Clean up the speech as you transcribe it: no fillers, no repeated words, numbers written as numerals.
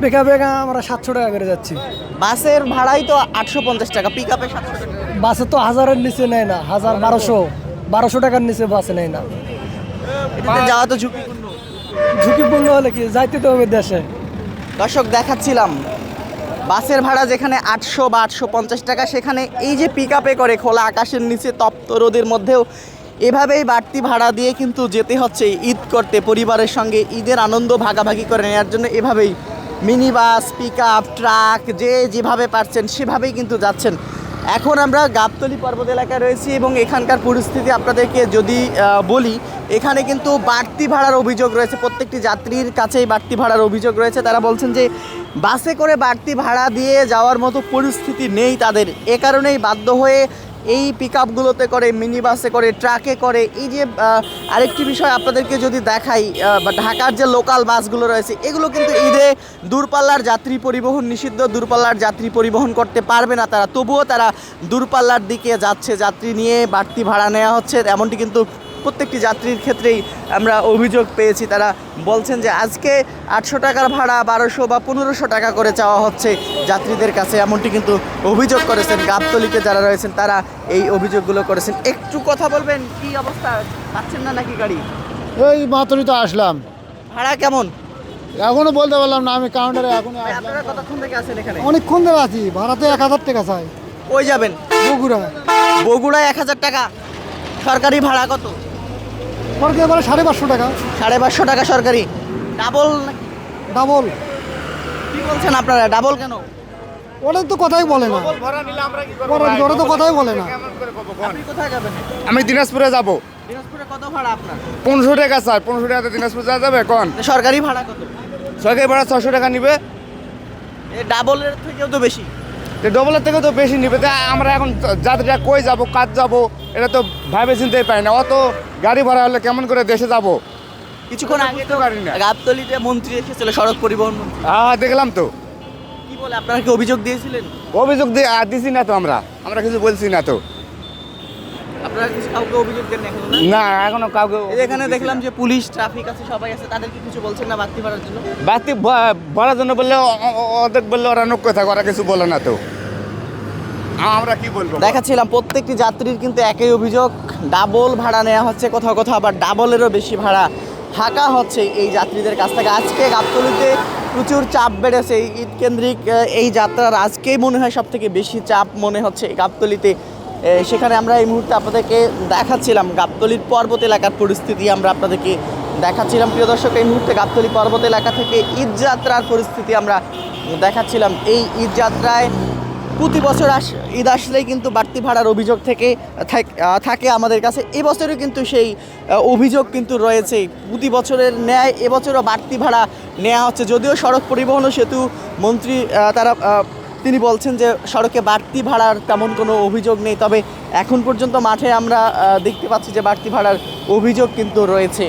পিকআপে আমরা 700 টাকা করে যাচ্ছি। বাসের ভাড়াই তো 850 টাকা, পিক আপে 700 টাকা। বাসে তো 1000-এর নিচে নেয় না, 1200 টাকার নিচে বাসে নেয় না। এটাতে যাওয়া তো ঝুঁকিপূর্ণ। ঝুঁকিপূর্ণ হলে কি, যাইতে তো হবে দেশে। দর্শক দেখাচ্ছিলাম বাসের ভাড়া যেখানে 800 বা 850 টাকা, সেখানে এই যে পিক আপে করে খোলা আকাশের নিচে তপ্ত রোদের মধ্যেও এভাবেই বাড়তি ভাড়া দিয়ে কিন্তু যেতে হচ্ছে ঈদ করতে, পরিবারের সঙ্গে ঈদের আনন্দ ভাগাভাগি করে নেওয়ার জন্য এভাবেই mini bus, pick up, truck যে যেভাবে পারছেন সেভাবেই কিন্তু যাচ্ছেন। এখন আমরা গাবতলী পর্বত এলাকায় রয়েছি এবং এখানকার পরিস্থিতি আপনাদেরকে যদি বলি, এখানে কিন্তু বাড়তি ভাড়ার অভিযোগ রয়েছে, প্রত্যেকটি যাত্রীর কাছেই বাড়তি ভাড়ার অভিযোগ রয়েছে। তারা বলছেন যে বাসে করে বাড়তি ভাড়া দিয়ে যাওয়ার মতো পরিস্থিতি নেই তাদের, এ কারণেই বাধ্য হয়ে এই পিক আপগুলোতে করে, মিনি বাসে করে, ট্রাকে করে। এই যে আরেকটি বিষয় আপনাদেরকে যদি দেখাই, ঢাকার যে লোকাল বাসগুলো রয়েছে এগুলো কিন্তু ঈদে দূরপাল্লার যাত্রী পরিবহন নিষিদ্ধ, দূরপাল্লার যাত্রী পরিবহন করতে পারবে না তারা, তবুও তারা দূরপাল্লার দিকে যাচ্ছে, যাত্রী নিয়ে বাড়তি ভাড়া নেওয়া হচ্ছে। এমনটি কিন্তু প্রত্যেকটি যাত্রীর ক্ষেত্রেই আমরা অভিযোগ পেয়েছি। তারা বলছেন যে আজকে 800 টাকার ভাড়া 1200 বা 1500 টাকা করে চাওয়া হচ্ছে যাত্রীদের কাছে, এমনটি কিন্তু অভিযোগ করেছেন গাবতলীতে যারা রয়েছেন, তারা এই অভিযোগগুলো করেছেন। একটু কথা বলবেন, কি অবস্থা, পাচ্ছেন না নাকি গাড়ি? এই মাত্রই তো আসলাম, ভাড়া কেমন? এখনো বলতে পারলাম না, আমি কাউন্টারে এখন আপনারা কতক্ষণ থেকে আছেন এখানে? অনেকক্ষণ ধরে আছি। ভাড়া তো 1000 টাকা চাই। কই যাবেন? বগুড়া। বগুড়ায় 1000 টাকা। সরকারি ভাড়া কত? সরকারি ভাড়া 550 টাকা। 550 টাকা সরকারি। ডাবল? ডাবল। কি বলছেন আপনারা, ডাবল কেন? ওরা তো কথাই বলে না, ওরা তো কথাই বলে না। আপনি কোথায় যাবেন? আমি দিনাজপুরে যাব। দিনাজপুরে কত ভাড়া আপনার? 1500 টাকা চাই। 1500 টাকাতে দিনাজপুর যাওয়া যাবে কোন? সরকারি ভাড়া কত? সরকারি ভাড়া 600 টাকা নিবে। এই ডাবলের থেকেও তো বেশি। ডবলের থেকে তো বেশি নিবে। তা আমরা এখন যাত্রীরা কই যাব, কাজ যাব, এটা তো ভাবে চিনতেই পারি না। অত গাড়ি ভাড়া হলে কেমন করে দেশে যাব? কিছুক্ষণ আগে তো পারি না। গাবতলীতে মন্ত্রী এসেছিল, সড়ক পরিবহন মন্ত্রী। হ্যাঁ দেখলাম তো। কি বলে, আপনারা কি অভিযোগ দিয়েছিলেন? অভিযোগ দিছি না তো, আমরা কিছু বলছি না তো। আপনারা কিছু কাউকে অভিযোগ দেন এখনো না? না এখনো কাউকে। এই যে এখানে দেখলাম যে পুলিশ, ট্রাফিক আছে, সবাই আছে, তাদেরকে কিছু বলছেন না বাড়তি ভাড়ার জন্য? বাড়তি ভাড়ার জন্য বললে অর্ধেক বললে ওরা নোক কথা, ওরা কিছু বলে না তো, আমরা কি বলবো? দেখাচ্ছিলাম প্রত্যেকটি যাত্রীর কিন্তু একই অভিযোগ, ডাবল ভাড়া নেওয়া হচ্ছে, কোথাও কোথাও আবার ডাবলেরও বেশি ভাড়া হাঁকা হচ্ছে এই যাত্রীদের কাছ থেকে। আজকে গাবতলীতে প্রচুর চাপ বেড়েছে এই ঈদ কেন্দ্রিক এই যাত্রার, আজকেই মনে হয় সব থেকে বেশি চাপ মনে হচ্ছে গাবতলীতে। সেখানে আমরা এই মুহূর্তে আপনাদেরকে দেখাচ্ছিলাম গাবতলীর পর্বত এলাকার পরিস্থিতি, আমরা আপনাদেরকে দেখাচ্ছিলাম। প্রিয় দর্শক, এই মুহূর্তে গাবতলী পর্বত এলাকা থেকে ঈদ যাত্রার পরিস্থিতি আমরা দেখাচ্ছিলাম। এই ঈদ যাত্রায় প্রতি বছর ঈদ আসলেই কিন্তু বাড়তি ভাড়ার অভিযোগ থাকে আমাদের কাছে। এবছরও কিন্তু সেই অভিযোগ কিন্তু রয়েছে, প্রতি বছরের ন্যায় এবছরও বাড়তি ভাড়া নেওয়া হচ্ছে। যদিও সড়ক পরিবহন ও সেতু মন্ত্রী তিনি বলছেন যে সড়কে বাড়তি ভাড়ার তেমন কোনো অভিযোগ নেই, তবে এখন পর্যন্ত মাঠে আমরা দেখতে পাচ্ছি যে বাড়তি ভাড়ার অভিযোগ কিন্তু রয়েছে।